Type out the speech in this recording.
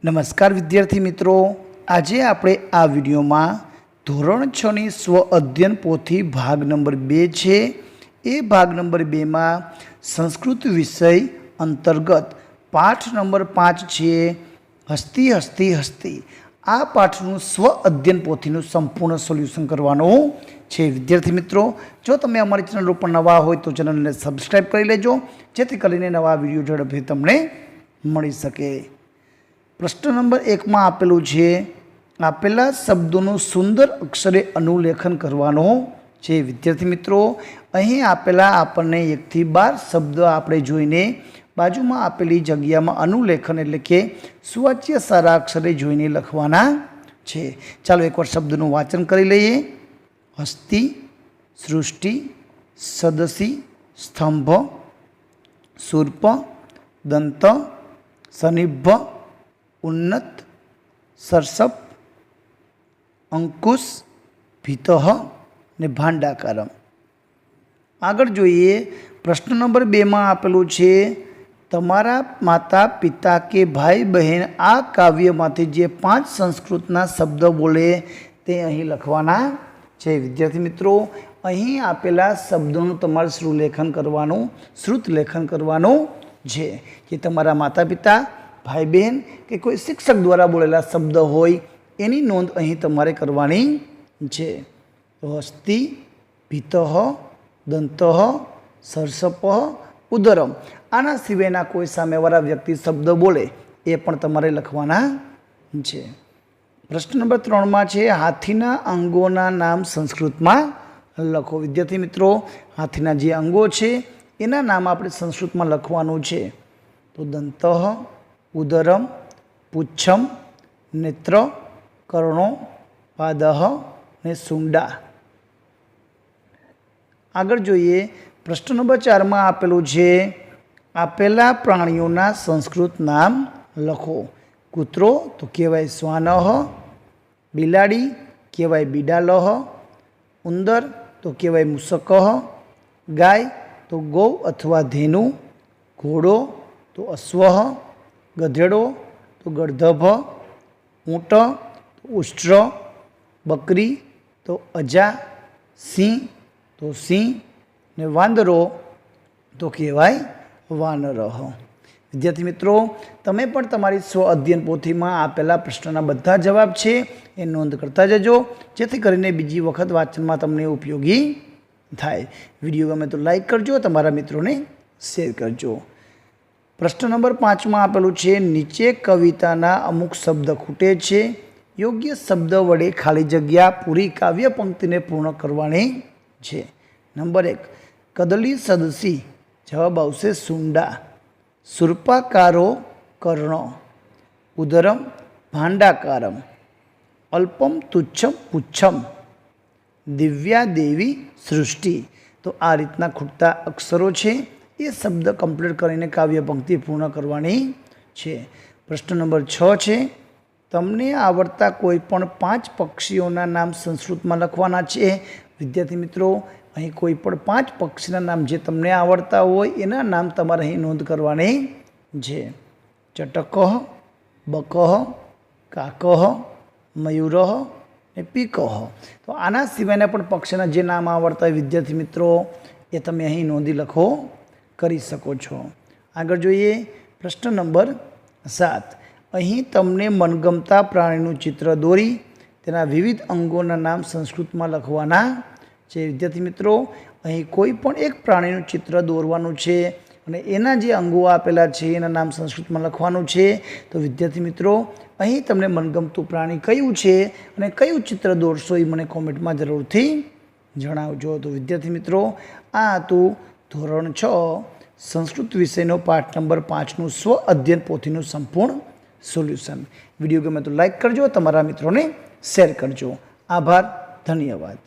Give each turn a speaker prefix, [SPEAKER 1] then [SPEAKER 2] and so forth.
[SPEAKER 1] નમસ્કાર વિદ્યાર્થી મિત્રો, આજે આપણે આ વિડીયોમાં ધોરણ 6 ની સ્વ અધ્યયન પોથી ભાગ નંબર 2 છે. એ ભાગ નંબર 2માં સંસ્કૃત વિષય અંતર્ગત પાઠ નંબર 5 છે હસ્તી હસ્તી હસ્તી. આ પાઠનું સ્વ અધ્યયન પોથીનું સંપૂર્ણ સોલ્યુશન કરવાનું છે. વિદ્યાર્થી મિત્રો, જો તમે અમારી ચેનલ ઉપર નવા હોય તો ચેનલને સબસ્ક્રાઈબ કરી લેજો, જેથી કરીને નવા વિડીયો ઝડપથી તમને મળી શકે. પ્રશ્ન નંબર 1 માં આપેલું છે, આપેલા શબ્દોનું સુંદર અક્ષરે અનુલેખન કરવાનો છે. વિદ્યાર્થી મિત્રો, અહીં આપેલા આપણને 1 થી 12 શબ્દ આપણે જોઈને બાજુમાં આપેલી જગ્યામાં અનુલેખન એટલે કે સુવાચ્ય સારા અક્ષરે જોઈને લખવાના છે. ચાલો એકવાર શબ્દનું વાંચન કરી લઈએ. હસ્તી, સૃષ્ટિ, સદસી, સ્તંભ, શૂર્પ, દંત, સનિભ, ઉન્નત, સરસપ, અંકુશ, ભીતઃ ને ભાંડાકારમ. આગળ જોઈએ. પ્રશ્ન નંબર 2 માં આપેલું છે, તમારા માતા પિતા કે ભાઈ બહેન આ કાવ્યમાંથી જે 5 સંસ્કૃતના શબ્દ બોલે તે અહીં લખવાના છે. વિદ્યાર્થી મિત્રો, અહીં આપેલા શબ્દોનું તમારે શ્રુત લેખન કરવાનું છે. કે તમારા માતા પિતા, ભાઈ બહેન કે કોઈ શિક્ષક દ્વારા બોલેલા શબ્દ હોય એની નોંધ અહીં તમારે કરવાની છે. તો હસ્તી, ભીતઃ, દંતઃ, સરસપ, ઉદરમ, આના સિવાયના કોઈ સામેવાળા વ્યક્તિ શબ્દ બોલે એ પણ તમારે લખવાના છે. પ્રશ્ન નંબર 3 માં છે, હાથીના અંગોના નામ સંસ્કૃતમાં લખો. વિદ્યાર્થી મિત્રો, હાથીના જે અંગો છે એના નામ આપણે સંસ્કૃતમાં લખવાનું છે. તો દંતઃ, ઉદરમ, પુચ્છમ, નેત્ર, કર્ણો, પાદઃ ને સુંડા. આગળ જોઈએ. પ્રશ્ન નંબર 4 માં આપેલું છે, આપેલા પ્રાણીઓના સંસ્કૃત નામ લખો. કૂતરો તો કહેવાય શ્વાનઃ, બિલાડી કહેવાય બિડાલઃ, ઉંદર તો કહેવાય મૂષકઃ, ગાય તો ગૌ અથવા ધેનુ, ઘોડો તો અશ્વઃ, ગધેડો તો ગર્દભ, ઊંટ તો ઉષ્ટ્ર, બકરી તો અજા, સિંહ તો સિંહ ને વાંદરો તો કહેવાય વાનરઃ. વિદ્યાર્થી મિત્રો, તમે પણ તમારી સ્વ અધ્યયન પોથીમાં આપેલા પ્રશ્નના બધા જવાબ છે એ નોંધ કરતા જજો, જેથી કરીને બીજી વખત વાંચનમાં તમને ઉપયોગી થાય. વિડીયો ગમે તો લાઈક કરજો, તમારા મિત્રોને શેર કરજો. પ્રશ્ન નંબર 5 માં આપેલું છે, નીચે કવિતાના અમુક શબ્દ ખૂટે છે, યોગ્ય શબ્દ વડે ખાલી જગ્યા પૂરી કાવ્ય પંક્તિને પૂર્ણ કરવાની છે. નંબર 1, કદલી સદસી, જવાબ આવશે સુંડા. શૂર્પાકારો કર્ણો, ઉદરમ ભાંડાકારમ, અલ્પમ તુચ્છમ પુચ્છમ, દિવ્યા દેવી સૃષ્ટિ. તો આ રીતના ખૂટતા અક્ષરો છે એ શબ્દ કમ્પ્લીટ કરીને કાવ્ય પંક્તિ પૂર્ણ કરવાની છે. પ્રશ્ન નંબર 6 છે, તમને આવડતા કોઈ પણ 5 પક્ષીઓના નામ સંસ્કૃતમાં લખવાના છે. વિદ્યાર્થી મિત્રો, અહીં કોઈ પણ 5 પક્ષીના નામ જે તમને આવડતા હોય એના નામ તમારે અહીં નોંધ કરવાની છે. ચટકઃ, બકઃ, કાકઃ, મયુરઃ ને પીકઃ. તો આના સિવાયના પણ પક્ષીના જે નામ આવડતા હોય વિદ્યાર્થી મિત્રો એ તમે અહીં નોંધી લખો કરી શકો છો. આગળ જોઈએ. પ્રશ્ન નંબર 7, અહીં તમને મનગમતા પ્રાણીનું ચિત્ર દોરી તેના વિવિધ અંગોના નામ સંસ્કૃતમાં લખવાના છે. વિદ્યાર્થી મિત્રો, અહીં કોઈ પણ એક પ્રાણીનું ચિત્ર દોરવાનું છે અને એના જે અંગો આપેલા છે એના નામ સંસ્કૃતમાં લખવાનું છે. તો વિદ્યાર્થી મિત્રો, અહીં તમને મનગમતું પ્રાણી કયું છે અને કયું ચિત્ર દોરશો એ મને કોમેન્ટમાં જરૂરથી જણાવજો. તો વિદ્યાર્થી મિત્રો, આ હતું ધોરણ 6 સંસ્કૃત વિષયનો પાઠ નંબર 5નું સ્વ અધ્યયન પોથીનું સંપૂર્ણ સોલ્યુશન. વિડીયો ગમે તો લાઈક કરજો, તમારા મિત્રોને શેર કરજો. આભાર, ધન્યવાદ.